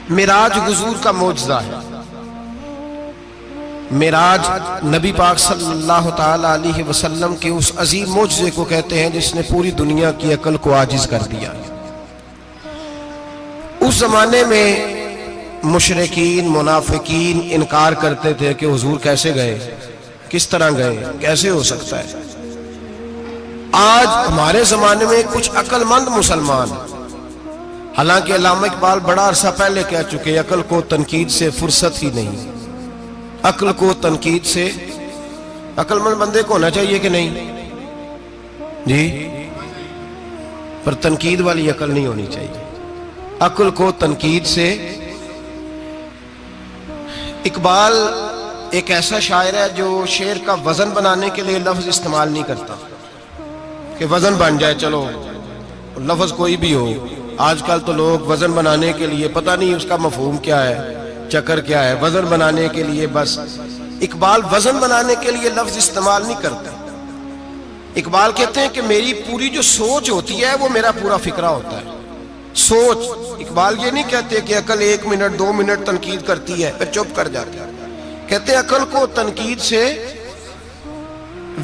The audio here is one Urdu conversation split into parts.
معراج حضور کا معجزہ ہے۔ معراج نبی پاک صلی اللہ تعالی علیہ وسلم کے اس عظیم معجزے کو کہتے ہیں جس نے پوری دنیا کی عقل کو عاجز کر دیا۔ اس زمانے میں مشرکین منافقین انکار کرتے تھے کہ حضور کیسے گئے، کس طرح گئے، کیسے ہو سکتا ہے۔ آج ہمارے زمانے میں کچھ عقل مند مسلمان، حالانکہ علامہ اقبال بڑا عرصہ پہلے کہہ چکے عقل کو تنقید سے فرصت ہی نہیں، عقل کو تنقید سے، عقل مند بندے کو ہونا چاہیے کہ نہیں جی، پر تنقید والی عقل نہیں ہونی چاہیے، عقل کو تنقید سے۔ اقبال ایک ایسا شاعر ہے جو شعر کا وزن بنانے کے لیے لفظ استعمال نہیں کرتا کہ وزن بن جائے، چلو لفظ کوئی بھی ہو۔ آج کل تو لوگ وزن بنانے کے لیے پتہ نہیں اس کا مفہوم کیا ہے، چکر کیا ہے، وزن بنانے کے لیے بس۔ اقبال وزن بنانے کے لیے لفظ استعمال نہیں کرتا۔ اقبال کہتے ہیں کہ میری پوری جو سوچ ہوتی ہے وہ میرا پورا فکرہ ہوتا ہے۔ سوچ، اقبال یہ نہیں کہتے کہ عقل 1 منٹ 2 منٹ تنقید کرتی ہے پھر چپ کر جاتی ہے، کہتے ہیں عقل کو تنقید سے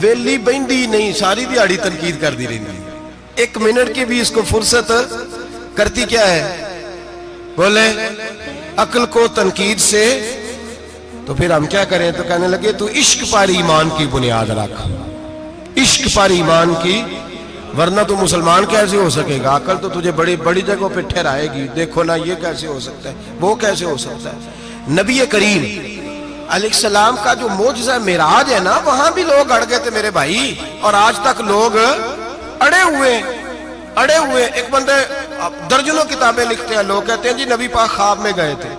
ویلی بہندی نہیں، ساری دیہاڑی تنقید کر دی رہی، 1 منٹ کی بھی اس کو فرصت کرتی کیا ہے، بولے عقل کو تنقید سے۔ تو پھر ہم کیا کریں، تو کہنے لگے تو عشق پر ایمان کی بنیاد رکھ، عشق پر ایمان کی، ورنہ تو مسلمان کیسے ہو سکے گا، عقل تو تجھے بڑی بڑی جگہوں پہ ٹھہرائے گی، دیکھو نا یہ کیسے ہو سکتا ہے، وہ کیسے ہو سکتا ہے۔ نبی کریم علیہ السلام کا جو معجزہ معراج ہے نا، وہاں بھی لوگ اڑ گئے تھے میرے بھائی، اور آج تک لوگ اڑے ہوئے۔ ایک بندے درجنوں کتابیں لکھتے ہیں، لوگ کہتے ہیں جی نبی پاک خواب میں گئے تھے،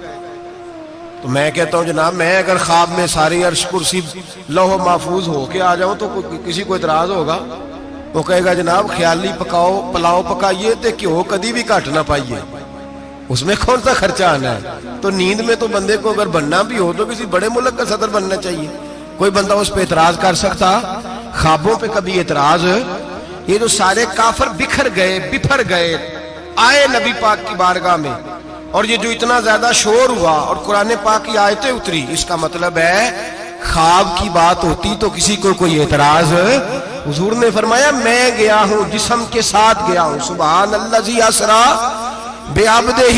تو میں کہتا ہوں جناب میں اگر خواب میں ساری عرش کرسی لوح محفوظ ہو کے آ جاؤں تو کسی کو اعتراض ہوگا؟ وہ کہے گا جناب خیالی پکاؤ پلاؤ پکائیے تے کیوں کدی بھی گھٹ نہ پائیے، اس میں کون سا خرچہ آنا ہے۔ تو نیند میں تو بندے کو اگر بننا بھی ہو تو کسی بڑے ملک کا صدر بننا چاہیے، کوئی بندہ اس پہ اعتراض کر سکتا؟ خوابوں پہ کبھی اعتراض؟ یہ جو سارے کافر بکھر گئے آئے نبی پاک کی بارگاہ میں، اور یہ جو اتنا زیادہ شور ہوا اور قرآن پاک کی آیتیں اتری، اس کا مطلب ہے خواب کی بات ہوتی تو کسی کو کوئی اعتراض؟ حضور نے فرمایا میں گیا ہوں، جسم کے ساتھ گیا ہوں، سبحان الذی اسری بعبدہ،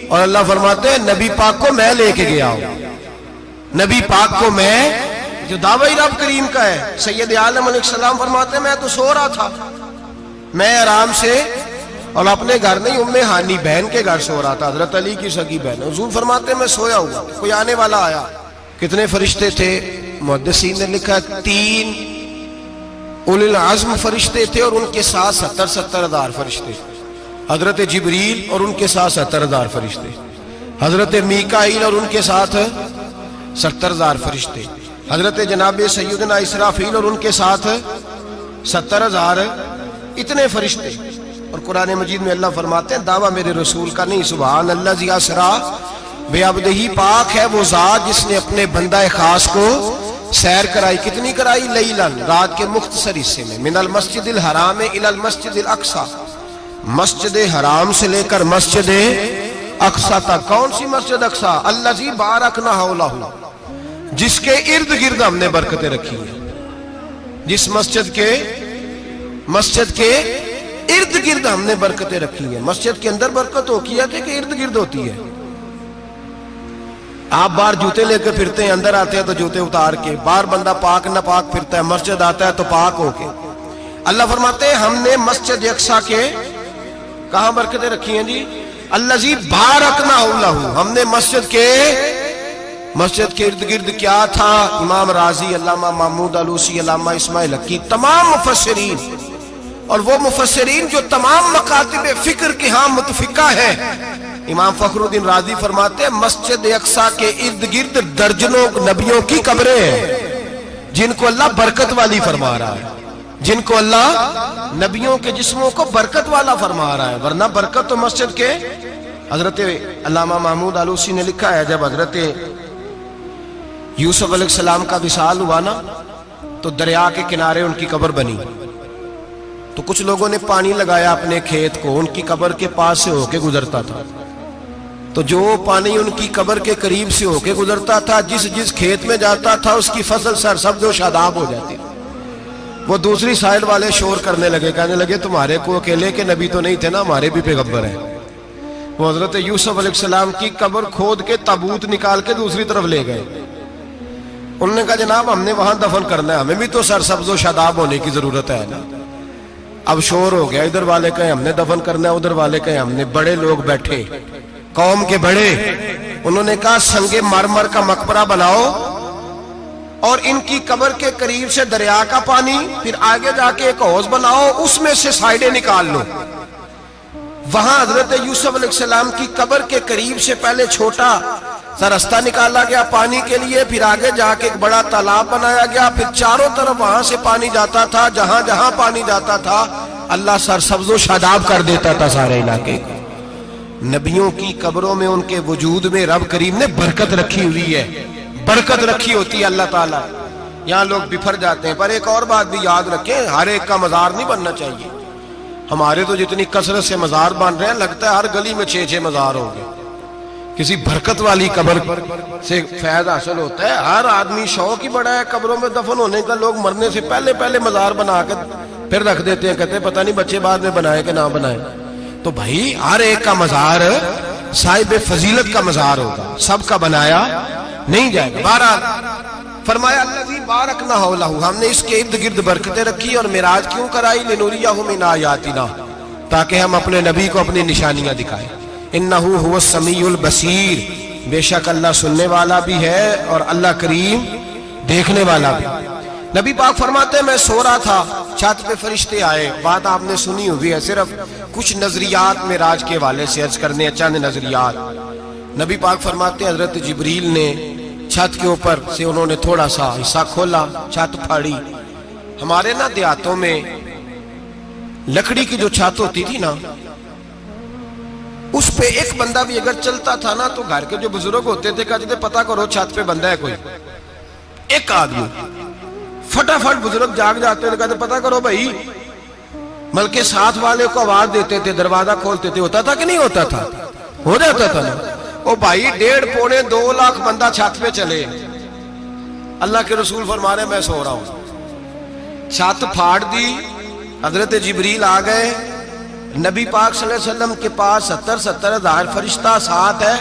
اور اللہ فرماتے ہیں نبی پاک کو میں لے کے گیا ہوں، نبی پاک کو میں، جو دعوی رب کریم کا ہے۔ سید عالم علیہ السلام فرماتے ہیں میں تو سو رہا تھا، میں آرام سے، اور اپنے گھر نہیں ام ہانی بہن کے گھر سو رہا تھا، حضرت علی کی سگی بہن۔ حضور فرماتے ہیں میں سویا ہوا، کوئی آنے والا آیا۔ کتنے فرشتے تھے؟ محدثین نے لکھا 3 اولی العزم فرشتے تھے، اور ان کے ساتھ 70 ہزار فرشتے، حضرت جبریل اور ان کے ساتھ 70 ہزار فرشتے، حضرت میکائیل اور ان کے ساتھ 70 ہزار فرشتے، حضرت جناب سیدنا اسرافیل اور ان کے ساتھ 70 ہزار، اتنے فرشتے۔ اور قرآن مجید میں اللہ فرماتے ہیں دعویٰ میرے رسول کا نہیں، سبحان الذی اسری بعبدہ، پاک ہے وہ ذات جس نے اپنے بندہ خاص کو سیر کرائی۔ کتنی کرائی؟ لیلاً، رات کے مختصر حصے میں، من المسجد الحرام الی المسجد الاقصی، مسجد حرام سے لے کر مسجد اقصی تک۔ کون سی مسجد اقصی؟ الذی بارکنا حولہ، جس کے ارد گرد ہم نے برکتیں رکھی ہیں، جس مسجد کے ارد گرد ہم نے برکتیں رکھی ہیں۔ مسجد کے اندر برکت ہوتی ہے کہ ارد گرد ہوتی ہے؟ آپ باہر جوتے لے کے پھرتے ہیں، اندر آتے ہیں تو جوتے اتار کے، باہر بندہ پاک نہ پاک پھرتا ہے، مسجد آتا ہے تو پاک ہو کے۔ اللہ فرماتے ہیں ہم نے مسجد اقصی کے کہاں برکتیں رکھی ہیں جی؟ الذی بارکنا حولہ، ہم نے مسجد کے ارد گرد کیا تھا؟ امام رازی، علامہ محمود آلوسی، علامہ اسماعیل حقی، تمام مفسرین، اور وہ مفسرین جو تمام مکاتب فکر کے ہاں متفقہ ہیں۔ امام فخر الدین رازی فرماتے ہیں مسجد اقصی کے ارد گرد درجنوں نبیوں کی قبریں ہیں جن کو اللہ برکت والی فرما رہا ہے، جن کو اللہ نبیوں کے جسموں کو برکت والا فرما رہا ہے، ورنہ برکت تو مسجد کے۔ حضرت علامہ محمود آلوسی نے لکھا ہے جب حضرت یوسف علیہ السلام کا وصال ہوا نا تو دریا کے کنارے ان کی قبر بنی، تو کچھ لوگوں نے پانی لگایا اپنے کھیت کو، ان کی قبر کے پاس سے ہو کے گزرتا تھا، تو جو پانی ان کی قبر کے قریب سے ہو کے گزرتا تھا، جس جس کھیت میں جاتا تھا اس کی فصل سرسبز و شاداب ہو جاتی. وہ دوسری سائڈ والے شور کرنے لگے، کہنے لگے تمہارے کو اکیلے کے نبی تو نہیں تھے نا، ہمارے بھی پیغمبر ہیں. وہ حضرت یوسف علیہ السلام کی قبر کھود کے تابوت نکال کے دوسری طرف لے گئے. انہوں نے کہا جناب ہم نے وہاں دفن کرنا ہے، ہمیں بھی تو سرسبز و شاداب ہونے کی ضرورت ہے نا. اب شور ہو گیا، ادھر والے کہیں ہم نے دفن کرنا ہے، ادھر والے کہیں ہم نے. بڑے لوگ بیٹھے، قوم کے بڑے، انہوں نے کہا سنگ مرمر کا مقبرہ بناؤ اور ان کی قبر کے قریب سے دریا کا پانی، پھر آگے جا کے ایک حوض بناؤ، اس میں سے سائڈیں نکال لو. وہاں حضرت یوسف علیہ السلام کی قبر کے قریب سے پہلے چھوٹا سا راستہ نکالا گیا پانی کے لیے، پھر آگے جا کے ایک بڑا تالاب بنایا گیا، پھر چاروں طرف وہاں سے پانی جاتا تھا. جہاں جہاں پانی جاتا تھا اللہ سرسبز و شاداب کر دیتا تھا سارے علاقے کو. نبیوں کی قبروں میں ان کے وجود میں رب کریم نے برکت رکھی ہوئی ہے، برکت رکھی ہوتی ہے اللہ تعالیٰ. یہاں لوگ بفر جاتے ہیں. پر ایک اور بات بھی یاد رکھیں، ہر ایک کا مزار نہیں بننا چاہیے. ہمارے تو جتنی کثرت سے مزار بن رہے ہیں لگتا ہے ہر گلی میں 6 مزار ہوں گے. کسی برکت والی قبر سے فیض حاصل ہوتا ہے. ہر آدمی شوق ہی بڑا ہے قبروں میں دفن ہونے کا. لوگ مرنے سے پہلے مزار بنا کے پھر رکھ دیتے ہیں، کہتے ہیں پتہ نہیں بچے بعد میں بنائے کہ نہ بنائے. تو بھائی ہر ایک کا مزار صاحب فضیلت کا مزار ہوگا، سب کا بنایا نہیں جائے گا. بہرحال فرمایا الذی بارکنا حولہ، ہم نے اس کے ارد گرد برکتیں رکھی. اور معراج کیوں کرائی؟ لنوریہ من آیاتنا، تاکہ ہم اپنے نبی کو اپنی نشانیاں دکھائیں. انہ هو السمیع البصیر، بے شک اللہ سننے والا بھی ہے اور اللہ کریم دیکھنے والا بھی. نبی پاک فرماتے ہیں میں سو رہا تھا، چھت پہ فرشتے آئے. بات آپ نے سنی ہوئی ہے، صرف کچھ نظریات معراج کے حوالے سے عرض کرنے، چند نظریات. نبی پاک فرماتے ہیں حضرت جبریل نے چھت کے اوپر سے انہوں نے تھوڑا سا حصہ کھولا، چھت پھاڑی. ہمارے نا دیہاتوں میں لکڑی کی جو چھت ہوتی تھی نا، اس پہ ایک بندہ بھی اگر چلتا تھا نا تو گھر کے جو بزرگ ہوتے تھے کہتے تھے پتہ کرو چھت پہ بندہ ہے کوئی. ایک آدمی فٹافٹ بزرگ جاگ جاتے تھے، کہتے پتہ کرو بھائی. بلکہ ساتھ والے کو آواز دیتے تھے، دروازہ کھولتے تھے. ہوتا تھا کہ نہیں ہوتا تھا؟ ہو جاتا تھا نا. او بھائی 1.5 پونے 2 لاکھ بندہ چھت پہ چلے. اللہ کے رسول فرما رہے میں سو رہا ہوں. چھت پھاڑ دی، حضرت جبریل آ گئے. نبی پاک صلی اللہ علیہ وسلم کے پاس 70 ہزار فرشتہ ساتھ ہے،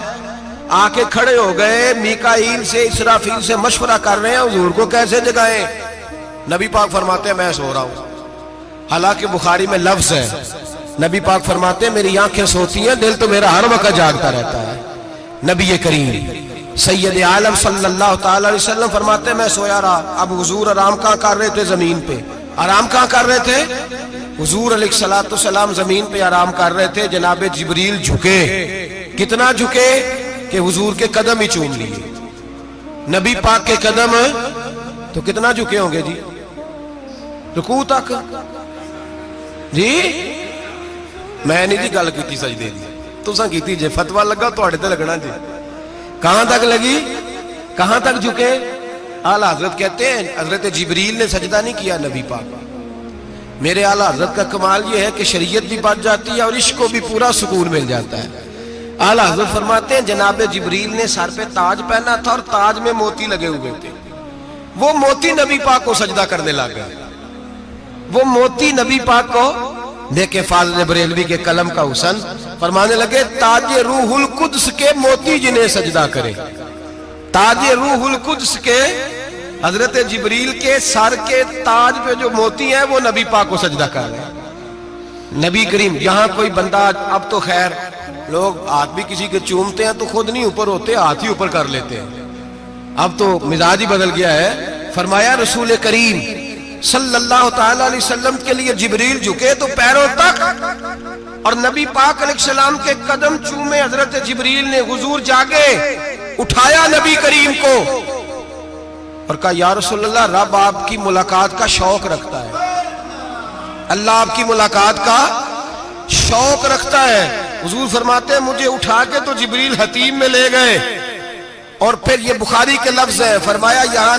آ کے کھڑے ہو گئے. میکائیل سے اسرافیل سے مشورہ کر رہے ہیں حضور کو کیسے جگائیں. نبی پاک فرماتے ہیں میں سو رہا ہوں. حالانکہ بخاری میں لفظ ہے، نبی پاک فرماتے ہیں میری آنکھیں سوتی ہیں، دل تو میرا ہر وقت جاگتا رہتا ہے. نبی کریم سید عالم صلی اللہ تعالی علیہ وسلم فرماتے ہیں میں سویا رہا. اب حضور آرام کہاں کر رہے تھے؟ زمین پہ. آرام کہاں کر رہے تھے؟ حضور علیہ السلام زمین پہ آرام کر رہے تھے. جناب جبریل جھکے. کتنا جھکے کہ حضور کے قدم ہی چوم لیے. نبی پاک کے قدم تو کتنا جھکے ہوں گے جی؟ رکوع تک. جی میں نہیں جی گل کی سجدے دی، تساں کیتی جے. فتویٰ لگا تواڈے تے لگنا جی. کہاں تک لگی؟ کہاں تک جھکے؟ اعلیٰ حضرت کہتے ہیں حضرت جبریل نے سجدہ نہیں کیا نبی پاک. میرے اعلیٰ حضرت کا کمال یہ ہے کہ شریعت بھی بچ جاتی ہے اور عشق کو بھی پورا سکون مل جاتا ہے. اعلیٰ حضرت فرماتے ہیں جناب جبریل نے سر پہ تاج پہنا تھا اور تاج میں موتی لگے ہوئے تھے. وہ موتی نبی پاک کو سجدہ کرنے لگا. وہ موتی نبی پاک کو دیکھیں. فاضل بریلوی کے قلم کا حسن فرمانے لگے تاج روح القدس کے موتی جنہیں سجدہ کرے. تاج روح القدس کے حضرت جبریل کے سر کے تاج پہ جو موتی ہیں وہ نبی پاک کو سجدہ کر رہے ہیں. نبی کریم یہاں کوئی بندہ، اب تو خیر لوگ ہاتھ بھی کسی کے چومتے ہیں تو خود نہیں اوپر ہوتے، ہاتھ ہی اوپر کر لیتے ہیں. اب تو مزاج ہی بدل گیا ہے. فرمایا رسول کریم صلی اللہ تعالی علیہ وسلم کے لیے جبریل جھکے تو پیروں تک، اور نبی پاک علیہ السلام کے قدم چومے. حضرت جبریل نے حضور جاگے، اٹھایا نبی کریم کو اور کہا یا رسول اللہ رب آپ کی ملاقات کا شوق رکھتا ہے. اللہ آپ کی ملاقات کا شوق رکھتا ہے. حضور فرماتے ہیں مجھے اٹھا کے تو جبریل حتیم میں لے گئے. اور پھر یہ بخاری کے لفظ ہے، فرمایا یہاں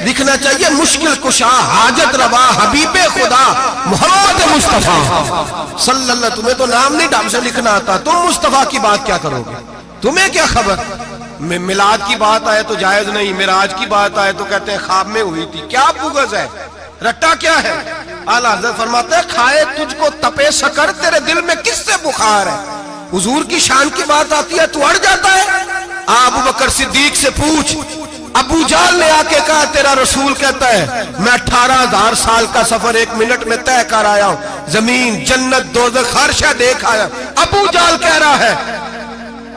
لکھنا چاہیے مشکل کشا حاجت روا حبیب خدا محمد مصطفیٰ صلی اللہ. تمہیں تو نام نہیں ڈھنگ سے لکھنا آتا, تم مصطفیٰ کی بات کیا کرو گے؟ تمہیں کیا خبر؟ میلاد کی بات آئے تو جائز نہیں, معراج کی بات آئے تو کہتے ہیں خواب میں ہوئی تھی. کیا بغض ہے, رٹا کیا ہے؟ اعلیٰ حضرت فرماتے ہیں کھائے تجھ کو تپے سکر, تیرے دل میں کس سے بخار ہے؟ حضور کی شان کی بات آتی ہے تو اڑ جاتا ہے. ابو بکر صدیق سے پوچھ, ابو جہل نے آ کے کہا تیرا رسول کہتا ہے میں 18,000 سال کا سفر 1 منٹ میں طے کر آیا ہوں, زمین جنت دوزخ ہر شے دیکھ آیا. ابو جہل کہہ رہا ہے.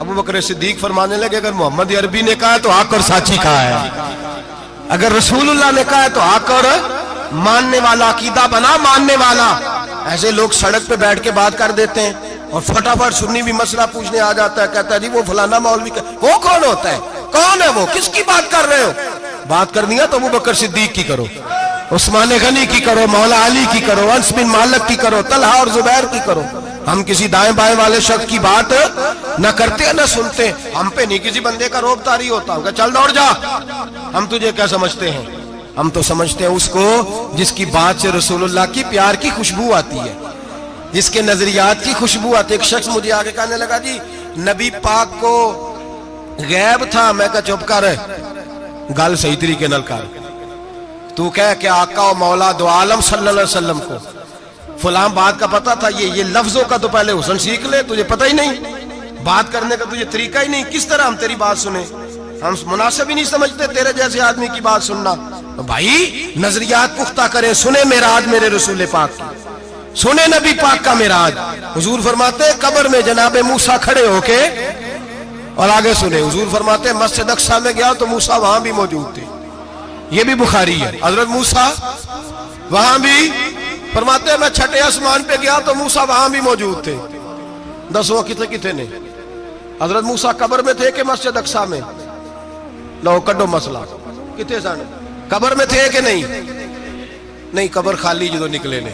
ابو بکر صدیق فرمانے لگے اگر محمد عربی نے کہا ہے تو حق اور سچی کہا ہے, اگر رسول اللہ نے کہا ہے تو حق اور ماننے والا, عقیدہ بنا ماننے والا. ایسے لوگ سڑک پہ بیٹھ کے بات کر دیتے ہیں اور فٹافٹ سنی بھی مسئلہ پوچھنے آ جاتا ہے, کہتا ہے جی وہ فلانا مولوی وہ کون ہوتا ہے, کون ہے وہ, کس کی بات کر رہے ہو؟ بات کرنی ہے تو ابو بکر صدیق کی کرو, عثمان غنی کی کرو, مولا علی کی کرو, انس بن مالک کی کرو, طلحہ اور زبیر کی کرو. ہم کسی دائیں بائیں والے شخص کی بات نہ کرتے نہ سنتے. ہم پہ نہیں کسی بندے کا روب طاری ہوتا, کہ چل دوڑ جا, ہم تجھے کیا سمجھتے ہیں؟ ہم تو سمجھتے ہیں اس کو جس کی بات سے رسول اللہ کی پیار کی خوشبو آتی ہے, جس کے نظریات کی خوشبو آتی ہے. ایک شخص مجھے آگے کہنے لگا جی نبی پاک کو غیب تھا. میں کہا چپ کر, گل صحیح طریقے نال کر. تو کہہ کہ آقا و مولا دو عالم صلی اللہ علیہ وسلم کو فلاں بات کا پتا تھا, یہ لفظوں کا تو پہلے حسن سیکھ لے, تجھے پتہ ہی نہیں, بات کرنے کا تجھے طریقہ ہی نہیں, کس طرح ہم تیری بات سنیں؟ ہم مناسب ہی نہیں سمجھتے تیرے جیسے آدمی کی بات سننا. بھائی نظریات پختہ کریں, سنیں معراج میرے رسول پاک کی, سنیں نبی پاک کا معراج. حضور فرماتے قبر میں جناب موسیٰ کھڑے ہو کے, اور آگے سنیں حضور فرماتے مسجد اقصی میں گیا تو موسیٰ وہاں بھی موجود تھے. یہ بھی بخاری ہے. حضرت موسیٰ وہاں بھی, فرماتے میں چھٹے آسمان پہ گیا تو موسیٰ وہاں بھی موجود تھے. دسو کتنے نے حضرت موسیٰ قبر میں تھے کہ مسجد اقصی میں؟ لو کڈو مسئلہ, کتنے سن قبر میں تھے کہ نہیں؟ نہیں, قبر خالی جدو نکلے نے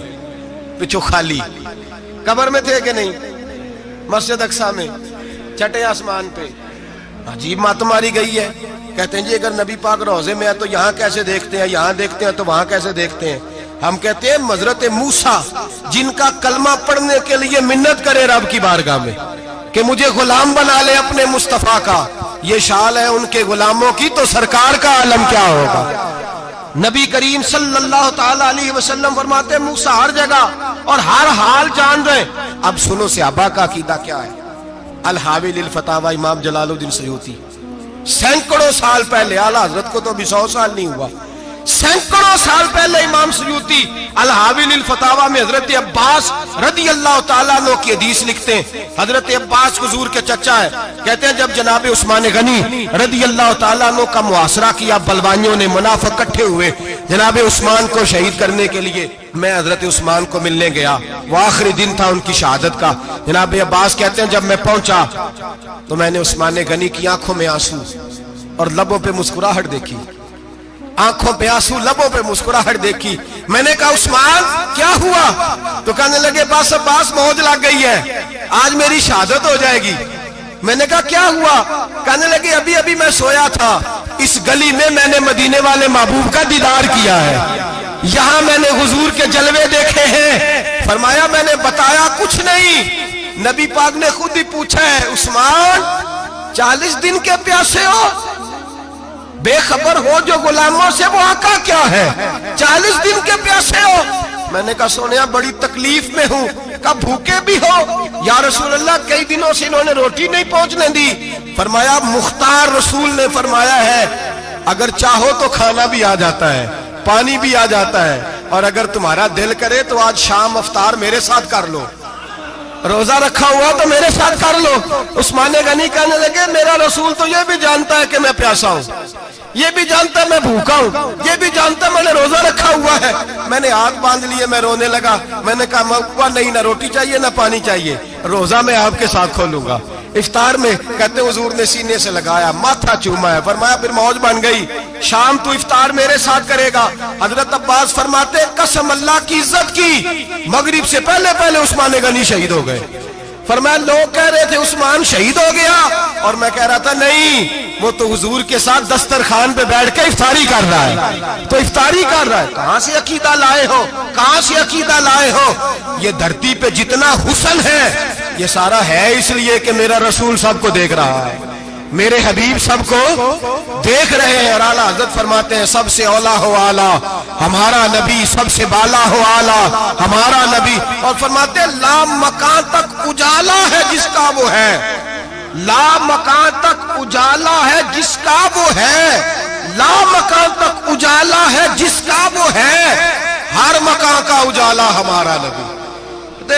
پچھو خالی. قبر میں تھے کہ نہیں؟ مسجد اقصی میں چھٹے آسمان پہ. عجیب مات ماری گئی ہے. کہتے ہیں جی اگر نبی پاک روضے میں ہے تو یہاں کیسے دیکھتے ہیں, یہاں دیکھتے ہیں تو وہاں کیسے دیکھتے ہیں؟ ہم کہتے ہیں حضرت موسیٰ جن کا کلمہ پڑھنے کے لیے منت کرے رب کی بارگاہ میں کہ مجھے غلام بنا لے اپنے مصطفیٰ کا, یہ شان ہے ان کے غلاموں کی, تو سرکار کا عالم کیا ہوگا؟ نبی کریم صلی اللہ تعالی علیہ وسلم فرماتے ہیں موسیٰ ہر جگہ اور ہر حال جان رہے. اب سنو صحابہ کا عقیدہ کیا ہے. الحاوی للفتاوی امام جلال الدین سیوطی سینکڑوں سال پہلے, اعلیٰ حضرت کو تو ابھی 100 سال نہیں ہوا, سینکڑوں سال پہلے امام سیوطی الحاوی للفتاوی میں حضرت عباس رضی اللہ تعالیٰ عنہ کی حدیث لکھتے ہیں. حضرت عباس حضور کے چچا ہے. کہتے ہیں جب جناب عثمان غنی رضی اللہ تعالیٰ عنہ کا محاصرہ کیا, بلوانیوں نے منافق اکٹھے ہوئے جناب عثمان کو شہید کرنے کے لیے, میں حضرت عثمان کو ملنے گیا, وہ آخری دن تھا ان کی شہادت کا. جناب عباس کہتے ہیں جب میں پہنچا تو میں نے عثمان غنی کی آنکھوں میں آنسو اور لبوں پہ مسکراہٹ دیکھی, آنکھوں پہ آنسو لبوں پہ مسکراہٹ دیکھی. میں نے کہا عثمان کیا ہوا؟ تو کہنے لگے بس عباس موج لگ گئی ہے, آج میری شہادت ہو جائے گی. میں نے کہا کیا ہوا؟ کہنے لگے ابھی ابھی میں سویا تھا, اس گلی میں میں نے مدینے والے محبوب کا دیدار کیا ہے, یہاں میں نے حضور کے جلوے دیکھے ہیں. فرمایا میں نے بتایا کچھ نہیں. نبی پاک نے خود ہی پوچھا ہے عثمان 40 دن کے پیاسے ہو, بے خبر ہو جو غلاموں سے, وہ آقا کیا ہے 40 دن کے پیاسے ہو؟ میں نے کہا سونیا بڑی تکلیف میں ہوں. کہا بھوکے بھی ہو؟ یا رسول اللہ کئی دنوں سے انہوں نے روٹی نہیں پہنچنے دی. فرمایا مختار رسول نے فرمایا ہے اگر چاہو تو کھانا بھی آ جاتا ہے, پانی بھی آ جاتا ہے, اور اگر تمہارا دل کرے تو آج شام افطار میرے ساتھ کر لو, روزہ رکھا ہوا تو میرے ساتھ کر لو. عثمان غنی کہنے لگے میرا رسول تو یہ بھی جانتا ہے کہ میں پیاسا ہوں, یہ بھی جانتا ہے میں بھوکا ہوں, یہ بھی جانتا ہے میں نے روزہ رکھا ہوا ہے. میں نے ہاتھ باندھ لیے, میں رونے لگا. میں نے کہا نہیں, نہ روٹی چاہیے نہ پانی چاہیے, روزہ میں آپ کے ساتھ کھولوں گا. افطار میں کہتے حضور نے سینے سے لگایا, ماتھا چوما ہے, فرمایا پھر موج بن گئی, شام تو افطار میرے ساتھ کرے گا. حضرت عباس فرماتے قسم اللہ کی عزت کی, مغرب سے پہلے پہلے عثمان غنی شہید ہو گئے. فرمایا لوگ کہہ رہے تھے عثمان شہید ہو گیا، اور میں کہہ رہا تھا نہیں، وہ تو حضور کے ساتھ دسترخوان پہ بیٹھ کے افطاری کر رہا ہے، تو افطاری کر رہا ہے۔ کہاں سے عقیدہ لائے ہو، کہاں سے عقیدہ لائے ہو؟ یہ دھرتی پہ جتنا حسن ہے یہ سارا ہے اس لیے کہ میرا رسول سب کو دیکھ رہا ہے، میرے حبیب سب کو دیکھ رہے ہیں۔ اور اعلیٰ حضرت فرماتے ہیں سب سے اولا ہو اعلیٰ ہمارا نبی، سب سے بالا ہو اعلیٰ ہمارا نبی، اور فرماتے ہیں لا مکان تک اجالا ہے جس کا وہ ہے، لا مکان تک اجالا ہے جس کا وہ ہے، لا مکان تک اجالا ہے جس کا وہ ہے، ہر مکان کا اجالا ہمارا نبی۔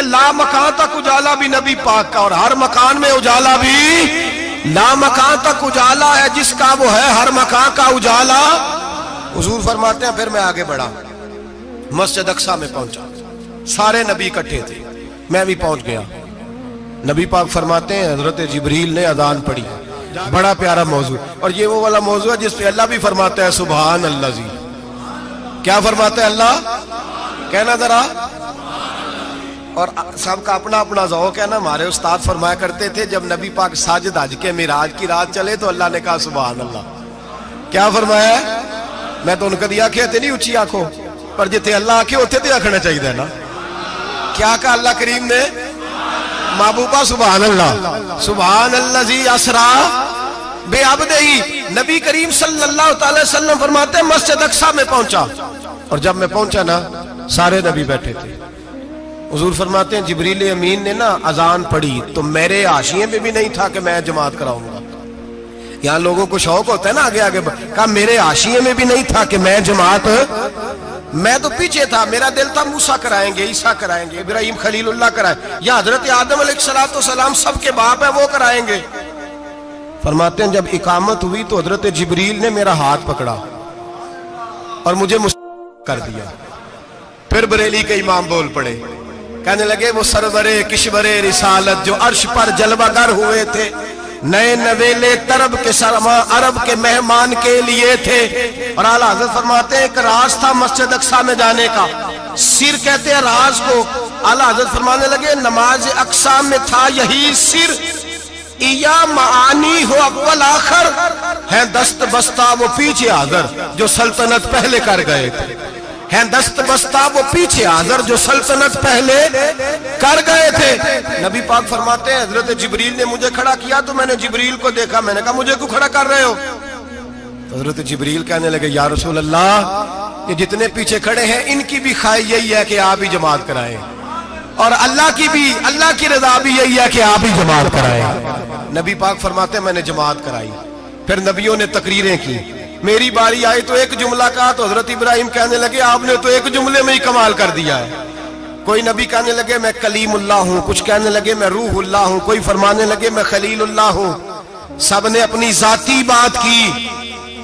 لا مکان تک اجالا بھی نبی پاک کا، اور ہر مکان میں اجالا بھی، لا مکان تک اجالا ہے جس کا وہ ہے، ہر مکان کا اجالا۔ حضور فرماتے ہیں پھر میں آگے بڑھا، مسجد اقصی میں پہنچا، سارے نبی اکٹھے تھے، میں بھی پہنچ گیا۔ نبی پاک فرماتے ہیں حضرت جبریل نے اذان پڑھی، بڑا پیارا موضوع، اور یہ وہ والا موضوع ہے جس پہ اللہ بھی فرماتا ہے سبحان اللہ جی۔ کیا فرماتا ہے اللہ؟ کہنا ذرا، اور سب کا اپنا اپنا ذوق ہے نا۔ ہمارے استاد فرمایا کرتے تھے جب نبی پاک ساجد حج کے معراج کی رات چلے تو اللہ نے کہا سبحان اللہ۔ کیا فرمایا ہے؟ میں تو ان کا دیا کہتے نہیں اچھی آنکھوں پر جتے اللہ آنکھیں ہوتے تھے آنکھنا چاہیے نا۔ کیا کہا اللہ کریم نے؟ محبوبہ سبحان اللہ، سبحان اللہ زی اسرا بے عبدہی۔ نبی کریم صلی اللہ تعالی وسلم فرماتے ہیں مسجد اقصی میں پہنچا، اور جب میں پہنچا نا سارے نبی بیٹھے تھے۔ حضور فرماتے ہیں جبریل امین نے نا اذان پڑھی تو میرے حاشیے میں بھی نہیں تھا کہ میں جماعت کراؤں گا۔ یہاں لوگوں کو شوق ہوتا ہے نا آگے آگے، کہا میرے حاشیے میں بھی نہیں تھا کہ میں جماعت، میں تو پیچھے تھا، میرا دل تھا موسیٰ کرائیں گے، عیسیٰ کرائیں گے، ابراہیم خلیل اللہ کرائیں، یا حضرت آدم علیہ السلام سب کے باپ ہے وہ کرائیں گے۔ فرماتے ہیں جب اقامت ہوئی تو حضرت جبریل نے میرا ہاتھ پکڑا اور مجھے کر دیا۔ پھر بریلی کے امام بول پڑے، کہنے لگے وہ سرور کشور رسالت جو عرش پر جلوہ گر ہوئے تھے، نئے نویلے طرب کے سرما عرب کے مہمان کے لیے تھے۔ اور اعلیٰ حضرت فرماتے ہیں ایک راز تھا مسجد اقصی میں جانے کا، سر کہتے ہیں راز کو۔ اعلیٰ حضرت فرمانے لگے نماز اقصی میں تھا یہی سر، یا معانی ہو اول آخر، ہے دست بستہ وہ پیچھے حاضر جو سلطنت پہلے کر گئے تھے، ہیں دست بستہ وہ پیچھے حاضر جو سلطنت پہلے کر گئے تھے۔ نبی پاک فرماتے ہیں حضرت جبریل نے مجھے کھڑا کیا تو میں نے جبریل کو دیکھا، میں نے کہا مجھے کیوں کھڑا کر رہے ہو؟ حضرت جبریل کہنے لگے یا رسول اللہ یہ جتنے پیچھے کھڑے ہیں ان کی بھی خواہش یہی ہے کہ آپ ہی جماعت کرائیں، اور اللہ کی رضا بھی یہی ہے کہ آپ ہی جماعت کرائیں۔ نبی پاک فرماتے ہیں میں نے جماعت کرائی، پھر نبیوں نے تقریریں کی، میری باری آئی تو ایک جملہ کہا تو حضرت ابراہیم کہنے لگے آپ نے تو ایک جملے میں ہی کمال کر دیا ہے۔ کوئی نبی کہنے لگے میں کلیم اللہ ہوں، کچھ کہنے لگے میں روح اللہ ہوں، کوئی فرمانے لگے میں خلیل اللہ ہوں، سب نے اپنی ذاتی بات کی۔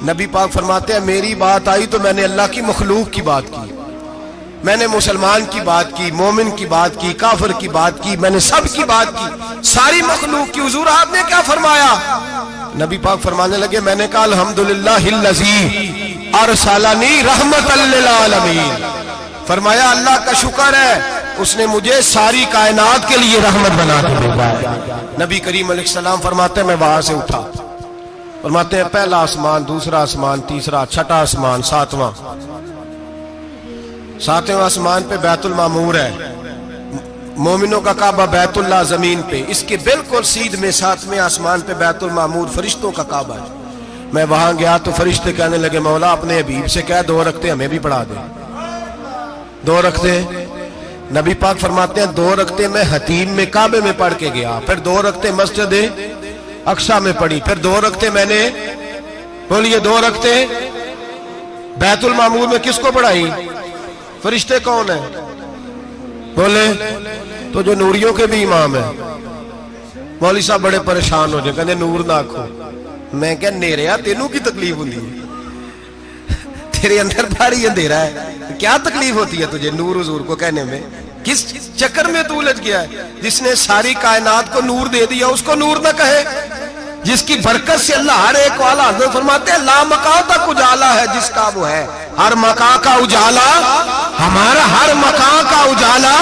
نبی پاک فرماتے ہیں میری بات آئی تو میں نے اللہ کی مخلوق کی بات کی، میں نے مسلمان کی بات کی، مومن کی بات کی، کافر کی بات کی، میں نے سب کی بات کی، ساری مخلوق کی۔ حضور آپ نے کیا فرمایا؟ نبی پاک فرمانے لگے میں نے کہا الحمدللہ الذی ارسلنی رحمت للعالمین، فرمایا اللہ کا شکر ہے اس نے مجھے ساری کائنات کے لیے رحمت بنا کے بھیجا ہے۔ نبی کریم علیہ السلام فرماتے ہیں میں وہاں سے اٹھا، فرماتے ہیں پہلا آسمان، دوسرا آسمان، تیسرا، چھٹا آسمان، ساتواں آسمان پہ بیت المعمور ہے، مومنوں کا کعبہ بیت اللہ زمین پہ، اس کے بالکل سیدھ میں ساتویں آسمان پہ بیت المعمور فرشتوں کا کعبہ ہے۔ میں وہاں گیا تو فرشتے کہنے لگے مولا اپنے حبیب سے کہہ 2 رکعتیں ہمیں بھی پڑھا دے، 2 رکعتیں۔ نبی پاک فرماتے ہیں 2 رکعتیں میں حتیم میں کعبے میں پڑھ کے گیا، پھر 2 رکعتیں مسجد اقصی میں پڑھی، پھر 2 رکعتیں میں نے، بولیے 2 رکعتیں بیت المعمور میں کس کو پڑھائی؟ فرشتے کون ہیں؟ بولے تو جو نوریوں کے بھی امام ہیں۔ مولوی صاحب بڑے پریشان ہو جائے، کہنے نور نہ آکھو۔ میں کہ نیریا تینوں کی تکلیف ہوتی ہے، تیرے اندر بھاری اندھیرا ہے، کیا تکلیف ہوتی ہے تجھے نور حضور کو کہنے میں؟ کس چکر میں تو الجھ گیا ہے؟ جس نے ساری کائنات کو نور دے دیا اس کو نور نہ کہے؟ جس کی برکت سے اللہ ہر ایک والا، حضرت فرماتے ہیں لا مکان تک اجالا ہے جس کا وہ ہے، ہر مکان کا اجالا ہمارا، ہر مکان کا اجالا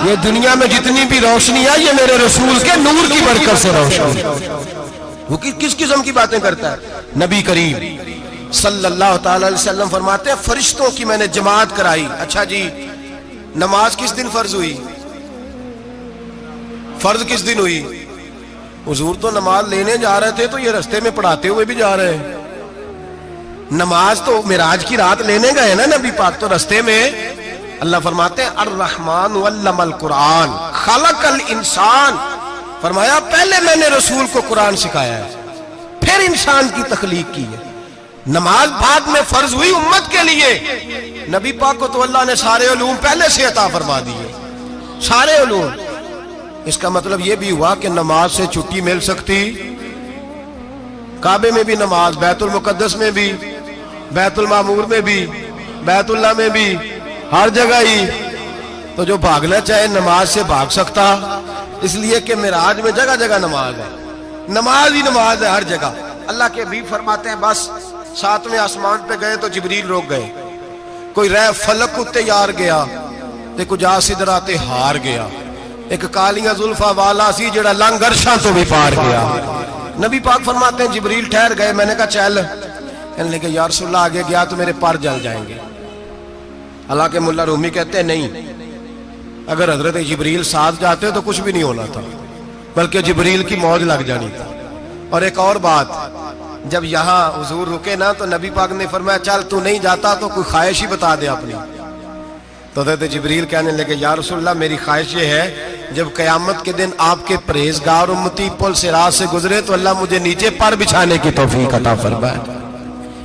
یہ دنیا میں جتنی بھی روشنی ہے یہ میرے رسول کے نور کی برکت سے روشنی. وہ کس قسم کی باتیں کرتا ہے؟ نبی کریم صلی اللہ تعالی علیہ وسلم فرماتے ہیں فرشتوں کی میں نے جماعت کرائی. اچھا جی نماز کس دن فرض ہوئی؟ فرض کس دن ہوئی؟ حضور تو نماز لینے جا رہے تھے تو یہ رستے میں پڑھاتے ہوئے بھی جا رہے ہیں. نماز تو معراج کی رات لینے گئے نا نبی پاک, تو رستے میں اللہ فرماتے ہیں الرحمن علم القرآن خلق الانسان. فرمایا پہلے میں نے رسول کو قرآن سکھایا ہے, پھر انسان کی تخلیق کی ہے. نماز بعد میں فرض ہوئی امت کے لیے. نبی پاک کو تو اللہ نے سارے علوم پہلے سے عطا فرما دیے, سارے علوم. اس کا مطلب یہ بھی ہوا کہ نماز سے چھٹی مل سکتی. کعبے میں بھی نماز, بیت المقدس میں بھی, بیت المعمور میں بھی, بیت اللہ میں بھی, ہر جگہ ہی. تو جو بھاگنا چاہے نماز سے بھاگ سکتا, اس لیے کہ معراج میں جگہ جگہ نماز ہے, نماز ہی نماز ہے ہر جگہ. اللہ کے حبیب فرماتے ہیں بس ساتویں آسمان پہ گئے تو جبریل روک گئے. کوئی رہ فلک کو تیار گیا تے کچھ سدرا تے ہار گیا. ایک کالیاں زلفا والا سی جڑا لنگ عرشاں تو بھی پار گیا. نبی پاک فرماتے ہیں جبریل ٹھہر گئے. میں نے کہا چل, کہنے لگے یا رسول اللہ آگے گیا تو میرے پر جل جائیں گے. حالانکہ ملا رومی کہتے ہیں نہیں, اگر حضرت جبریل ساتھ جاتے تو کچھ بھی نہیں ہونا تھا, بلکہ جبریل کی موج لگ جانی تھی. اور ایک اور بات, جب یہاں حضور رکے نا تو نبی پاک نے فرمایا چل تو نہیں جاتا تو کوئی خواہش ہی بتا دے اپنی. تو حضرت جبریل کہنے لگے یا رسول اللہ میری خواہش یہ ہے جب قیامت کے دن آپ کے پرہیزگار امتی پل صراط سے گزرے تو اللہ مجھے نیچے پر بچھانے کی توفیق عطا فرمائے.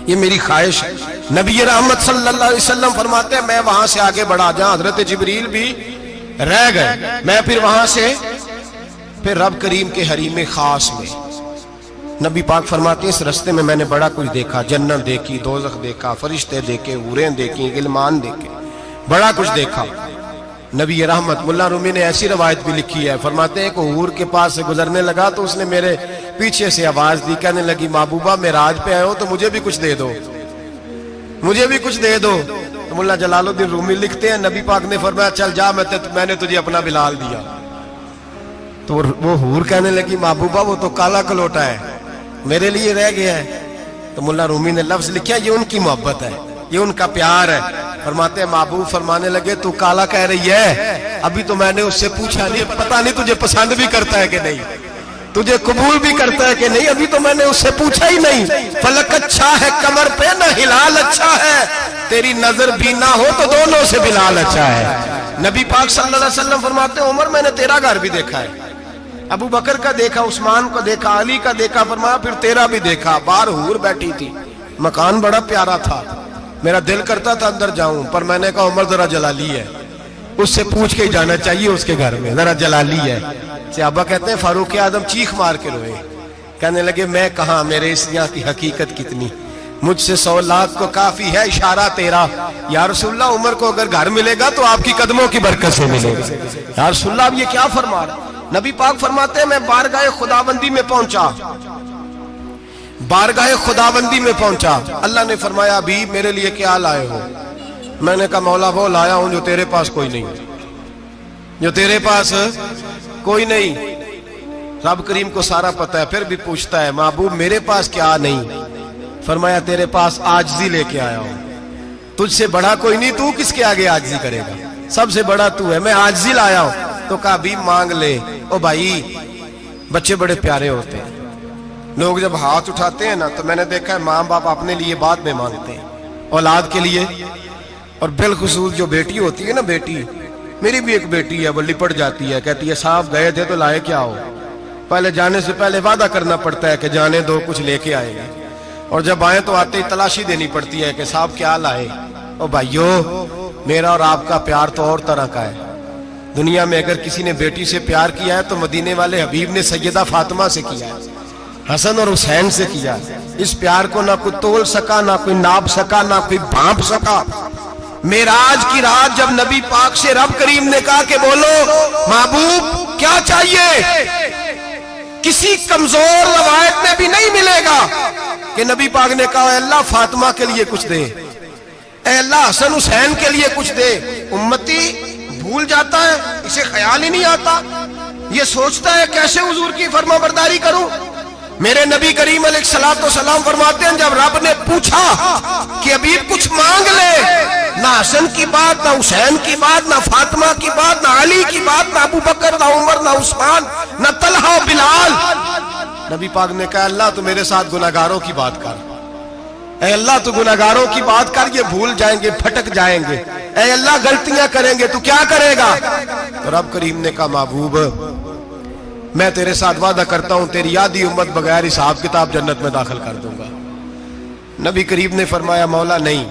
یہ میری خواہش ہے. نبی رحمت صلی اللہ علیہ وسلم فرماتے ہیں میں وہاں سے آگے بڑھا جہاں حضرت جبریل بھی رہ گئے, میں پھر وہاں سے پھر رب کریم کے حریم خاص میں. نبی پاک فرماتے ہیں اس رستے میں نے بڑا کچھ دیکھا, جنت دیکھی, دوزخ دیکھا, فرشتے دیکھے, حوریں دیکھی, غلمان دیکھے, بڑا کچھ دیکھا. نبی رحمت ملا رومی نے ایسی روایت بھی لکھی ہے, فرماتے ہیں کہ حور کے پاس سے گزرنے لگا تو اس نے میرے پیچھے سے آواز دی, کہنے لگی محبوبہ معراج پہ آئے ہو تو مجھے بھی کچھ دے دو, مجھے بھی کچھ دے دو. تو ملا جلال الدین رومی لکھتے ہیں نبی پاک نے فرمایا چل جا میں نے تجھے اپنا بلال دیا. تو وہ حور کہنے لگی محبوبہ وہ تو کالا کلوٹا ہے, میرے لیے رہ گیا ہے. تو ملا رومی نے لفظ لکھا یہ ان کی محبت ہے, یہ ان کا پیار ہے. فرماتے ہیں محبوب فرمانے لگے تو کالا کہہ رہی ہے, ابھی تو میں نے اس سے پوچھا نہیں, پتہ نہیں تجھے پسند بھی کرتا ہے کہ نہیں, تجھے قبول بھی کرتا ہے کہ نہیں, ابھی تو میں نے اس سے پوچھا ہی نہیں. فلک اچھا ہے کمر پہ نہ ہلال اچھا ہے, تیری نظر بھی نہ ہو تو دونوں سے بلال اچھا ہے. نبی پاک صلی اللہ علیہ وسلم فرماتے ہیں عمر میں نے تیرا گھر بھی دیکھا ہے, ابو بکر کا دیکھا, عثمان کو دیکھا, علی کا دیکھا, فرمایا پھر تیرا بھی دیکھا. باہر حور بیٹھی تھی, مکان بڑا پیارا تھا, میرا دل کرتا تھا اندر جاؤں, پر میں نے کہا عمر ذرا جلالی ہے, اس سے پوچھ کے جانا چاہیے اس کے گھر میں, ذرا جلالی ہے. صحابہ کہتے ہیں فاروق اعظم چیخ مار کے روئے, کہنے لگے میں کہاں, میرے اس یہاں کی حقیقت کتنی, مجھ سے 100 لاکھ کو کافی ہے اشارہ تیرا. یا رسول اللہ عمر کو اگر گھر ملے گا تو آپ کی قدموں کی برکت سے ملے گا. یا رسول اللہ اب یہ کیا فرما رہا. نبی پاک فرماتے ہیں میں بارگاہ خداوندی میں پہنچا, بارگاہ خداوندی میں پہنچا. اللہ نے فرمایا ابھی میرے لیے کیا لائے ہو؟ میں نے کہا مولا وہ لایا ہوں جو تیرے پاس کوئی نہیں, جو تیرے پاس کوئی نہیں. رب کریم کو سارا پتہ ہے, پھر بھی پوچھتا ہے محبوب میرے پاس کیا نہیں؟ فرمایا تیرے پاس عاجزی لے کے آیا ہوں, تجھ سے بڑا کوئی نہیں, تو کس کے آگے عاجزی کرے گا, سب سے بڑا تو ہے, میں عاجزی لایا ہوں. تو کہا بھی مانگ لے. او بھائی بچے بڑے پیارے ہوتے ہیں, لوگ جب ہاتھ اٹھاتے ہیں نا تو میں نے دیکھا ہے ماں باپ اپنے لیے بعد میں مانگتے ہیں, اولاد کے لیے. اور بالخصوص جو بیٹی ہوتی ہے نا, بیٹی میری بھی ایک بیٹی ہے, وہ لپٹ جاتی ہے, کہتی ہے صاحب گئے تھے تو لائے کیا ہو. پہلے جانے سے پہلے وعدہ کرنا پڑتا ہے کہ جانے دو کچھ لے کے آئے گا, اور جب آئے تو آتے ہی تلاشی دینی پڑتی ہے کہ صاحب کیا لائے. او بھائیو میرا اور آپ کا پیار تو اور طرح کا ہے. دنیا میں اگر کسی نے بیٹی سے پیار کیا ہے تو مدینے والے حبیب نے سیدہ فاطمہ سے کیا ہے, حسن اور حسین سے کیا. اس پیار کو نہ کوئی تول سکا, نہ کوئی ناپ سکا, نہ کوئی بھانپ سکا. معراج کی رات جب نبی پاک سے رب کریم نے کہا کہ بولو محبوب کیا چاہیے, کسی کمزور روایت میں بھی نہیں ملے گا کہ نبی پاک نے کہا اے اللہ فاطمہ کے لیے کچھ دے, اے اللہ حسن حسین کے لیے کچھ دے. امتی بھول جاتا ہے, اسے خیال ہی نہیں آتا, یہ سوچتا ہے کیسے حضور کی فرما برداری کروں. میرے نبی کریم علیہ الصلوۃ والسلام فرماتے ہیں جب رب نے پوچھا کہ ابھی کچھ مانگ لے, نہ حسن کی بات, نہ حسین کی بات, نہ فاطمہ کی بات, نہ علی کی بات, نہ ابو بکر, نہ عمر, نہ عثمان, نہ طلحہ بلال, نبی پاک نے کہا اللہ تو میرے ساتھ گناہگاروں کی بات کر, اے اللہ تو گناہگاروں کی بات کر, یہ بھول جائیں گے, پھٹک جائیں گے, اے اللہ غلطیاں کریں گے, تو کیا کرے گا. تو رب کریم نے کہا محبوب میں تیرے ساتھ وعدہ کرتا ہوں تیری آدھی امت بغیر حساب کتاب جنت میں داخل کر دوں گا. نبی کریم نے فرمایا مولا نہیں,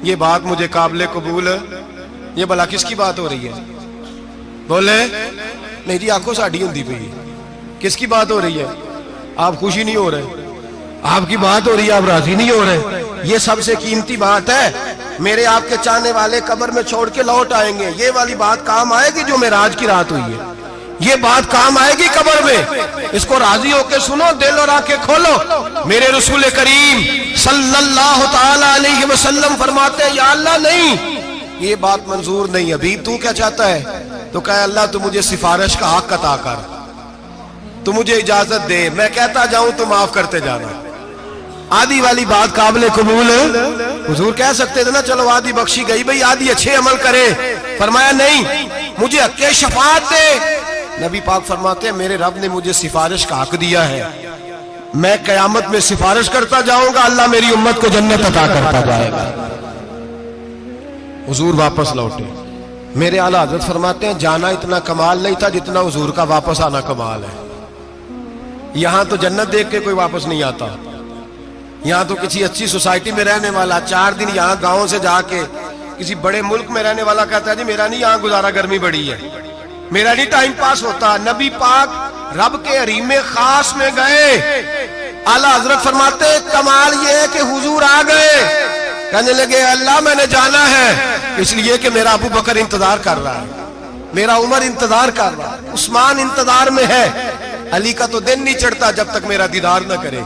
یہ بات مجھے قابل قبول ہے, یہ بھلا کس کی بات ہو رہی ہے؟ بولے نہیں جی آنکھوں ساڑھی ہوندی پئی, کس کی بات ہو رہی ہے؟ آپ خوشی نہیں ہو رہے, آپ کی بات ہو رہی ہے, آپ راضی نہیں ہو رہے. یہ سب سے قیمتی بات ہے, میرے آپ کے چاہنے والے قبر میں چھوڑ کے لوٹ آئیں گے, یہ والی بات کام آئے گی جو معراج کی رات ہوئی ہے, یہ بات کام آئے گی قبر میں. اس کو راضی ہو کے سنو, دل اور آنکھیں کھولو. میرے رسول کریم صلی اللہ تعالی علیہ وسلم فرماتے ہیں یا اللہ نہیں, یہ بات منظور نہیں. ابھی تو کیا چاہتا ہے؟ تو کہا اللہ تو مجھے سفارش کا حق عطا کر, تو مجھے اجازت دے, میں کہتا جاؤں تو معاف کرتے جانا. آدھی والی بات قابل قبول ہے. حضور کہہ سکتے تھے نا چلو آدھی بخشی گئی بھئی, آدھی اچھے عمل کرے. فرمایا نہیں, مجھے حق شفاعت دے. نبی پاک فرماتے ہیں میرے رب نے مجھے سفارش کا حق دیا ہے, میں قیامت میں سفارش کرتا جاؤں گا, اللہ میری امت کو جنت عطا کرتا جائے گا. حضور واپس لوٹے. میرے اعلیٰ حضرت فرماتے ہیں جانا اتنا کمال نہیں تھا جتنا حضور کا واپس آنا کمال ہے. یہاں تو جنت دیکھ کے کوئی واپس نہیں آتا, یہاں تو کسی اچھی سوسائٹی میں رہنے والا 4 دن یہاں گاؤں سے جا کے کسی بڑے ملک میں رہنے والا کہتا ہے جی میرا نہیں یہاں گزارا, گرمی بڑی ہے, میرا نہیں ٹائم پاس ہوتا. نبی پاک رب کے حریم خاص میں گئے. اعلیٰ حضرت فرماتے کمال یہ ہے کہ حضور آ گئے, کہنے لگے اللہ میں نے جانا ہے, اس لیے کہ میرا ابو بکر انتظار کر رہا ہے, میرا عمر انتظار کر رہا ہے, عثمان انتظار میں ہے, علی کا تو دن نہیں چڑھتا جب تک میرا دیدار نہ کرے.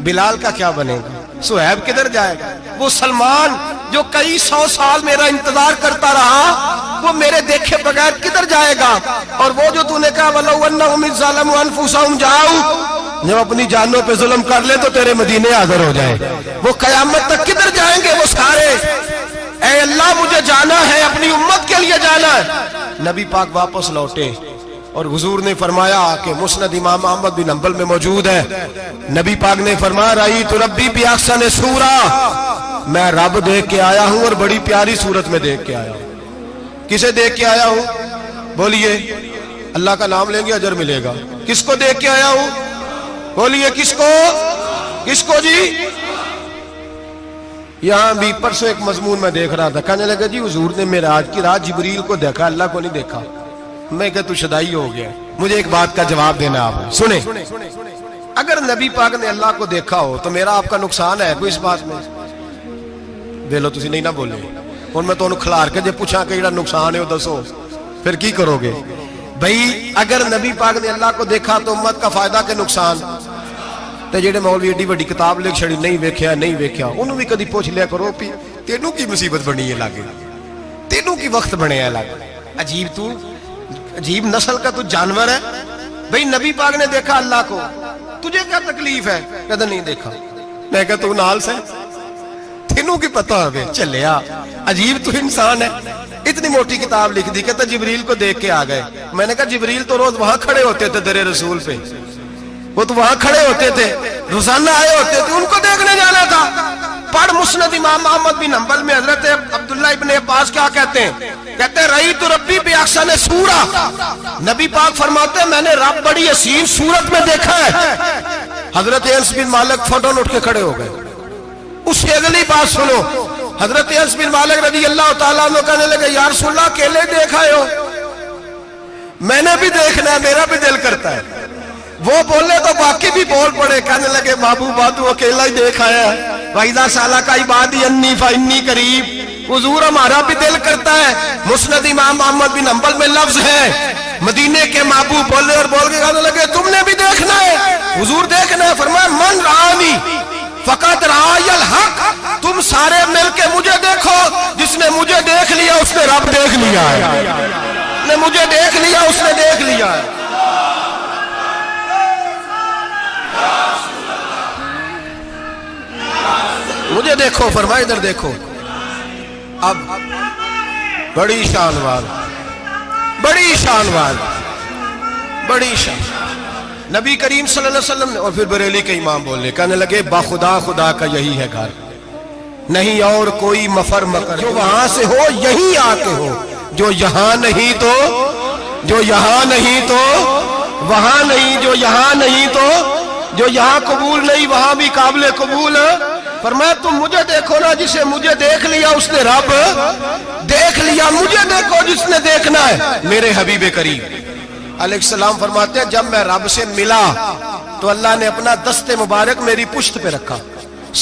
بلال کا کیا بنے گا, صہیب کدھر جائے گا, وہ سلمان جو کئی 100 سال میرا انتظار کرتا رہا وہ میرے دیکھے بغیر کدھر جائے گا. اور وہ جو تو نے کہا وَلَوْ أَنَّهُمْ إِذْ ظَلَمُوا أَنفُسَهُمْ جَاءُوا, جب اپنی جانوں پہ ظلم کر لے تو تیرے مدینے حاضر ہو جائے, وہ قیامت تک کدھر جائیں گے وہ سارے. اے اللہ مجھے جانا ہے, اپنی امت کے لیے جانا ہے. نبی پاک واپس لوٹے اور حضور نے فرمایا کہ مسند امام احمد بن حنبل میں موجود ہے, نبی پاک نے فرمایا رأیت ربی بأحسن صورہ, میں رب دیکھ کے آیا ہوں اور بڑی پیاری صورت میں دیکھ کے آیا ہوں. کسے دیکھ کے آیا ہوں؟ بولیے, اللہ کا نام لیں گے اجر ملے گا. کس کو دیکھ کے آیا ہوں؟ بولیے کس کو, کس کو جی؟ یہاں بھی پرسوں ایک مضمون میں دیکھ رہا تھا, کہنے لگا جی حضور نے معراج کی رات جبریل کو دیکھا, اللہ کو نہیں دیکھا. میں کہا تو شدائی ہو گیا. مجھے ایک بات کا جواب دینا آپ سنیں, اگر نبی پاک نے اللہ کو دیکھا ہو تو میرا آپ کا نقصان ہے کوئی اس بات میں؟ دے لو تسی نہیں نہ بولے ہوں, میں تو کھلار کے جے پوچھا کہ جڑا نقصان ہے وہ دسو, پھر کی کرو گے بھئی؟ اگر نبی پاک نے اللہ کو دیکھا تو امت کا فائدہ کہ نقصان؟ تے جڑے مولوی ایڈی بڑی کتاب لکھ چھڑی نہیں ویکھیا نہیں ویکھیا, انہوں بھی کدی پوچھ لیا کرو پی تینوں کی مصیبت بنی ہے لاگے, تینوں کی وقت بنے ہے لاگے. عجیب تو عجیب نسل کا تو جانور ہے بھئی. نبی پاک نے دیکھا اللہ کو, تجھے کیا تکلیف ہے؟ کہتا نہیں دیکھا. میں کہا تو نال سے تینوں کی پتہ ہوئے چلیا. عجیب تو انسان ہے, اتنی موٹی کتاب لکھ دی, کہتا جبریل کو دیکھ کے آ گئے. میں نے کہا جبریل تو روز وہاں کھڑے ہوتے تھے در رسول پہ, وہ تو وہاں کھڑے ہوتے تھے, روزانہ آئے ہوتے تھے, ان کو دیکھنے جانا تھا. پڑھ مسند امام احمد بن حنبل میں حضرت عبداللہ ابن عباس کیا کہتے ہیں, کہتے ہیں رأیت ربی بأحسن صورہ, نبی پاک فرماتے ہیں میں نے رب بڑی حسین صورت میں دیکھا ہے. حضرت انس بن مالک فوٹون اٹھ کے کھڑے ہو گئے. اس سے اگلی بات سنو, حضرت انس بن مالک رضی اللہ تعالیٰ عنہ کہنے لگے یا رسول اللہ اکیلے دیکھا ہو؟ میں نے بھی دیکھنا ہے, میرا بھی دل کرتا ہے. وہ بولے تو باقی بھی بول پڑے, کہنے لگے بابو باتو اکیلا ہی دیکھ آیا ہے. وَإِذَا سَأَلَكَ عِبَادِي عَنِّي فَإِنِّي قَرِيبٌ, حضور ہمارا بھی دل کرتا ہے. مسند امام احمد بن حنبل میں لفظ ہے مدینے کے محبوب بولے اور بول کے کہنے لگے تم نے بھی دیکھنا ہے؟ حضور دیکھنا ہے. فرمایا من رآنی فقط رآی الحق, تم سارے مل کے مجھے دیکھو, جس نے مجھے دیکھ لیا اس نے رب دیکھ لیا ہے، نے مجھے دیکھ لیا، اس نے دیکھ لیا ہے۔ مجھے دیکھو، فرمائے ادھر دیکھو۔ اب بڑی شان والا، بڑی شان والا، بڑی شان نبی کریم صلی اللہ علیہ وسلم نے، اور پھر بریلی کے امام بولنے کہنے لگے باخدا خدا کا یہی ہے گھر، نہیں اور کوئی مفر مکر، جو وہاں سے ہو یہیں آتے ہو، جو یہاں نہیں تو، جو یہاں نہیں تو وہاں نہیں، جو یہاں نہیں تو جو یہاں قبول نہیں وہاں بھی قابل قبول ہے۔ فرمایا تم مجھے دیکھو نا، جسے مجھے دیکھ لیا اس نے رب دیکھ لیا، مجھے دیکھو جس نے دیکھنا ہے میرے حبیب کریم علیہ السلام۔ فرماتے ہیں جب میں رب سے ملا تو اللہ نے اپنا دست مبارک میری پشت پہ رکھا،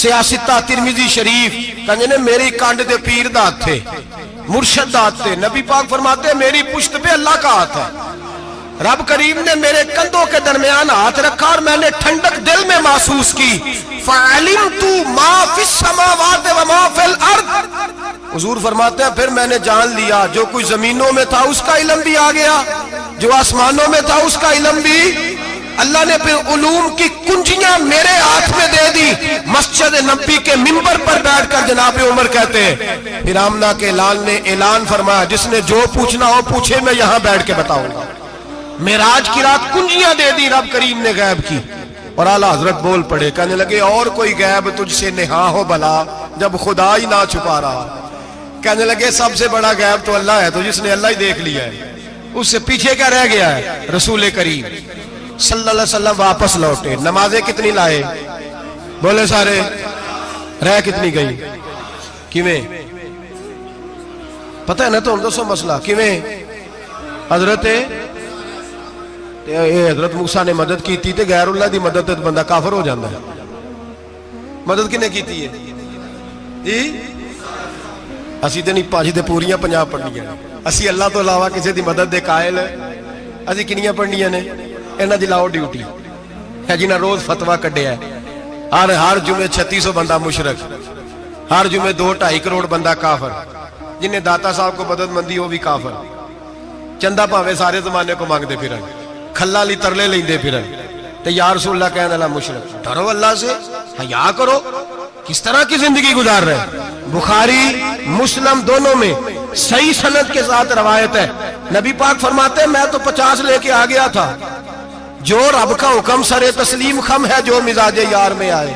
سیاستہ ترمذی شریف کہنے نے میری کانڈ دے پیر دات تھے، مرشد دات تھے۔ نبی پاک فرماتے ہیں میری پشت پہ اللہ کا ہاتھ ہے، رب کریم نے میرے کندھوں کے درمیان ہاتھ رکھا اور میں نے ٹھنڈک دل میں محسوس کی۔ فَعَلِمْتُ مَا فِي السَّمَاوَاتِ وَمَا فِي الْأَرْضِ، حضور فرماتے ہیں پھر میں نے جان لیا جو کچھ زمینوں میں تھا اس کا علم بھی آ گیا، جو آسمانوں میں تھا اس کا علم بھی۔ اللہ نے پھر علوم کی کنجیاں میرے ہاتھ میں دے دی۔ مسجد نبی کے منبر پر بیٹھ کر جناب عمر کہتے ہیں پھر آمنہ کے لال نے اعلان فرمایا جس نے جو پوچھنا ہو پوچھے، میں یہاں بیٹھ کے بتاؤں گا۔ معراج کی رات کنجیاں دے دی رب کریم نے غیب کی، اور اعلیٰ حضرت بول پڑے کہنے لگے اور کوئی غیب تجھ سے نہا ہو بھلا جب خدا ہی نہ چھپا رہا۔ کہنے لگے سب سے بڑا غیب تو اللہ ہے، تو جس نے اللہ ہی دیکھ لیا ہے اس سے پیچھے کیا رہ گیا ہے؟ رسول کریم صلی اللہ علیہ وسلم واپس لوٹے، نمازیں کتنی لائے؟ بولے سارے، رہ کتنی گئی؟ کیویں پتہ ہے نا؟ تو ہم دوسو مسئلہ کیویں حضرت موسیٰ نے مدد کی تھی تے غیر اللہ دی مدد تے بندہ کافر ہو جاندہ ہے۔ مدد کنے کی تھی ہے جی؟ اسی تے نہیں پانچ دے پوریاں 50 پڑھنیاں، اسی اللہ تو علاوہ کسی دی مدد دے قائل اسی کنیاں پڑھنیاں نے؟ انہاں دی لاؤ ڈیوٹی ہے جنہاں روز فتویٰ کڈے ہے، ہر جمعے 3600 بندہ مشرک، ہر جمعے 2-2.5 کروڑ بندہ کافر، جنہیں داتا صاحب کو مدد مندی ہو بھی کافر، چندہ پاوے سارے زمانے کو مانگ دے پھر کھلا لی ترلے لیں دے پھر تے یا رسول اللہ کہنے اللہ مشرک۔ ڈرو اللہ سے، حیا کرو، کس طرح کی زندگی گزار رہے؟ بخاری مسلم دونوں میں صحیح سند کے ساتھ روایت ہے، نبی پاک فرماتے ہیں میں تو 50 لے کے آ گیا تھا، جو رب کا حکم سر تسلیم خم ہے جو مزاج یار میں آئے،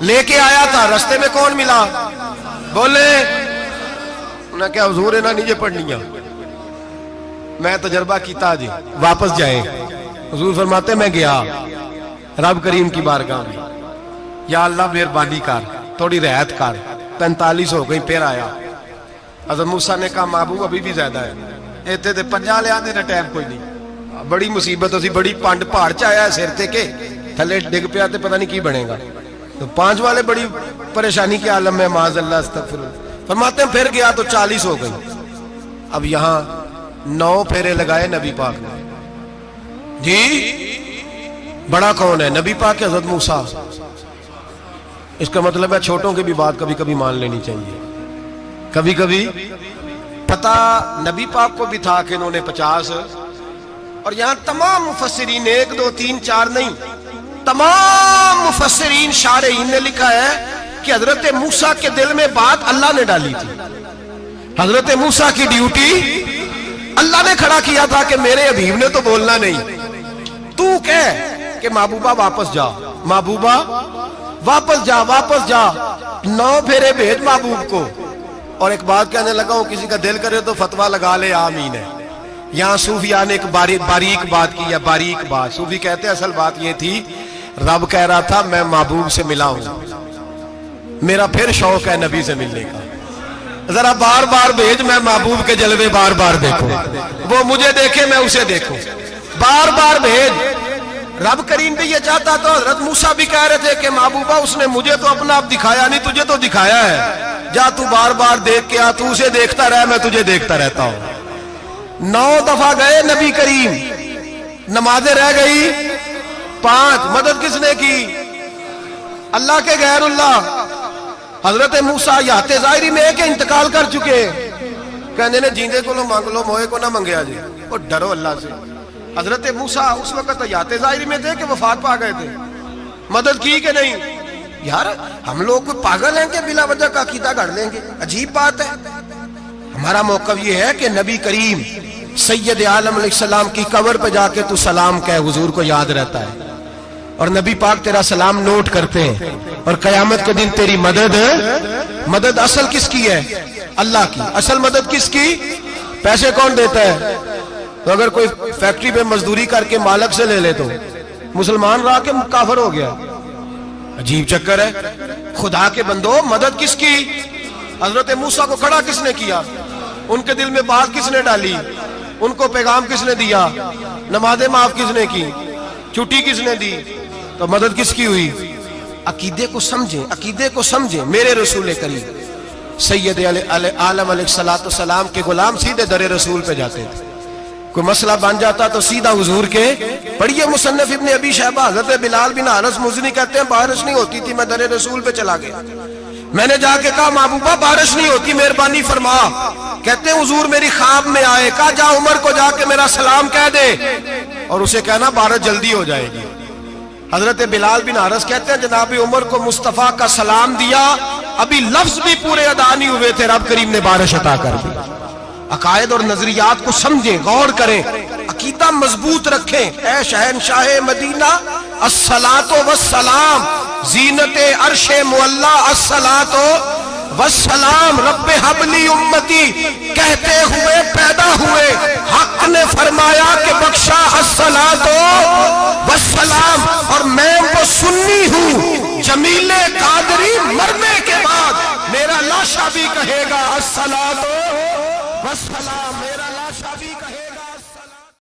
لے کے آیا تھا، رستے میں کون ملا؟ بولے انہیں کیا حضور انہیں نیچے پڑھنیاں، میں تجربہ کیتا جی واپس جائیں۔ حضور فرماتے ہیں میں گیا رب کریم کی بارگاہ میں، یا اللہ مہربانی کر تھوڑی رعایت کر، 45 ہو گئی پھر آیا۔ حضرت موسیٰ نے کہا محبوب ابھی بھی زیادہ ہے، ایتھے تے 50 لے آنے نے ٹائم کوئی نہیں، بڑی مصیبت ہوتی، بڑی پانڈ پہاڑ چایا ہے سر تے کے تھلے ڈگ پیا تے پتہ نہیں کی بنے گا، تو 5 والے بڑی پریشانی کے عالم میں معاذ اللہ استغفر اللہ۔ فرماتے ہیں پھر گیا تو 40 ہو گئی، اب یہاں 9 پھیرے لگائے نبی پاک نے جی۔ بڑا کون ہے؟ نبی پاک کے حضرت موسیٰ۔ اس کا مطلب ہے چھوٹوں کی بھی بات کبھی کبھی مان لینی چاہیے، کبھی کبھی پتہ نبی پاک کو بھی تھا کہ انہوں نے 50، اور یہاں تمام مفسرین 1 2 3 4 نہیں، تمام مفسرین شارحین نے لکھا ہے کہ حضرت موسیٰ کے دل میں بات اللہ نے ڈالی تھی، حضرت موسیٰ کی ڈیوٹی اللہ نے کھڑا کیا تھا کہ میرے حبیب نے تو بولنا نہیں، تو کہہ کہ محبوبہ واپس جا، محبوبہ واپس جا، واپس جا، 9 پھیرے بھیج محبوب کو۔ اور ایک بات کہنے لگا ہوں، کسی کا دل کرے تو فتویٰ لگا لے، آمین ہے۔ یہاں صوفیاء نے ایک باریک بات کی ہے، باریک بات۔ صوفی کہتے ہیں اصل بات یہ تھی رب کہہ رہا تھا میں محبوب سے ملا ہوں، میرا پھر شوق ہے نبی سے ملنے کا، ذرا بار بار بھیج، میں محبوب کے جلوے بار بار دیکھوں، وہ مجھے دیکھے میں اسے دیکھوں، بار بار بھیج۔ رب کریم بھی یہ چاہتا تو حضرت موسیٰ بھی کہہ رہے تھے کہ محبوبہ اس نے مجھے تو اپنا آپ دکھایا نہیں، تجھے تو دکھایا ہے، جا تو بار بار دیکھ کے آ، تو اسے دیکھتا رہ، میں تجھے دیکھتا رہتا ہوں۔ 9 دفعہ گئے نبی کریم، نمازیں رہ گئی 5، مدد کس نے کی؟ اللہ کے غیر اللہ۔ حضرت موسیٰ یات ظاہری میں کہ انتقال کر چکے، کہنے نے جیندے کو لو مانگ لو موئے کو نہ منگیا جی. اور ڈرو اللہ سے. حضرت موسیٰ اس وقت حیات ظاہری میں تھے کہ وفات پا گئے تھے؟ مدد کی کہ نہیں؟ یار ہم لوگ کوئی پاگل ہیں کہ بلا وجہ کا عقیدہ گھڑ لیں گے؟ عجیب بات ہے. ہمارا موقف یہ ہے کہ نبی کریم سید عالم علیہ السلام کی قبر پہ جا کے تو سلام کہے، حضور کو یاد رہتا ہے، اور نبی پاک تیرا سلام نوٹ کرتے ہیں، اور قیامت کے دن تیری مدد اصل کس کی ہے؟ اللہ کی. اصل مدد کس کی؟ پیسے کون دیتا ہے؟ تو اگر کوئی فیکٹری پہ مزدوری کر کے مالک سے لے لے تو مسلمان رہا کے کافر ہو گیا. عجیب چکر ہے. خدا کے بندو مدد کس کی؟ حضرت موسیٰ کو کھڑا کس نے کیا؟ ان کے دل میں بات کس نے ڈالی؟ ان کو پیغام کس نے دیا؟ نمازیں معاف کس نے کی؟ چھٹی کس نے دی؟ تو مدد کس کی ہوئی؟ عقیدے کو سمجھیں. میرے رسول کریم سید عالم علیہ السلام کے غلام سیدھے در رسول پہ جاتے تھے. کوئی مسئلہ بن جاتا تو سیدھا حضور کے. پڑھیے مصنف ابن ابی شیبہ، حضرت بلال بن حارث مزنی کہتے ہیں بارش نہیں ہوتی تھی، میں در رسول پہ چلا گیا. میں نے جا کے کہا محبوبہ بارش نہیں ہوتی، مہربانی فرما. کہتے ہیں حضور میری خواب میں آئے، کہا جا عمر کو جا کے میرا سلام کہہ دے اور اسے کہنا بارش جلدی ہو جائے گی. حضرت بلال بن حارث کہتے ہیں جناب عمر کو مصطفیٰ کا سلام دیا، ابھی لفظ بھی پورے ادا نہیں ہوئے تھے، رب کریم نے بارش عطا کر دی. عقائد اور نظریات کو سمجھیں، غور کریں، عقیدہ مضبوط رکھیں. اے شہنشاہ مدینہ الصلاۃ والسلام، زینت عرش معلی الصلاۃ والسلام، رب حبلی امتی کہتے ہوئے پیدا ہوئے، حق نے فرمایا کہ بخشا الصلاۃ والسلام. اور میں وہ سنی ہوں، جمیل قادری مرنے کے بعد میرا لاشا بھی کہے گا الصلاۃ والسلام. میرا